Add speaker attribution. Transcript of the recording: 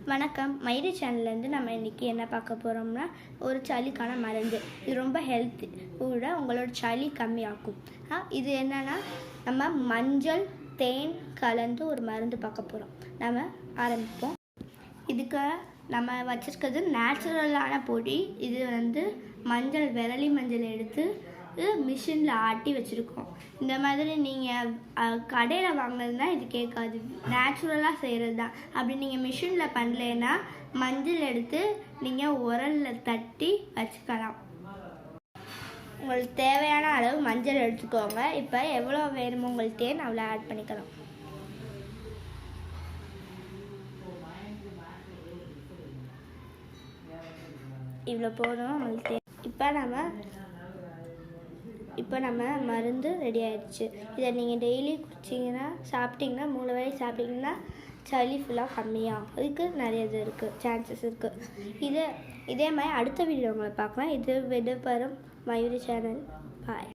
Speaker 1: வணக்கம். மயிறு சேனல்லேருந்து நம்ம இன்றைக்கி என்ன பார்க்க போகிறோம்னா ஒரு சளிக்கான மருந்து. இது ரொம்ப ஹெல்த்தி கூட உங்களோட சளி கம்மியாக்கும். இது என்னென்னா நம்ம மஞ்சள் தேன் கலந்து ஒரு மருந்து பார்க்க போகிறோம். நம்ம ஆரம்பிப்போம். இதுக்கு நம்ம வச்சுருக்கிறது நேச்சுரலான பொடி. இது மஞ்சள் விரலி மஞ்சள் எடுத்து மிஷினில் ஆட்டி வச்சுருக்கோம். இந்த மாதிரி நீங்கள் கடையில் வாங்கினதுனா இது கேட்காது, நேச்சுரலாக செய்கிறது தான். அப்படி நீங்கள் மிஷினில் பண்ணலைன்னா மஞ்சள் எடுத்து நீங்கள் உரலில் தட்டி வச்சுக்கலாம். உங்களுக்கு தேவையான அளவு மஞ்சள் எடுத்துக்கோங்க. இப்போ எவ்வளோ வேணுமோ உங்களுக்கு தேன் அவ்வளோ ஆட் பண்ணிக்கலாம். இவ்வளோ போதும் உங்களுக்கு தேன். இப்போ நம்ம மருந்து ரெடி ஆகிடுச்சு. இதை நீங்கள் டெய்லி குடிச்சிங்கன்னா சாப்பிட்டிங்கன்னா 3 வேளை சாப்பிட்டிங்கன்னா சளி ஃபுல்லாக கம்மியாகும். அதுக்கு நிறைய இது இருக்குது, சான்சஸ் இருக்குது. இதே மாதிரி அடுத்த வீடியோ உங்களை பார்க்கலாம். இது விடுபெறும் மயூரி சேனல். பாய்.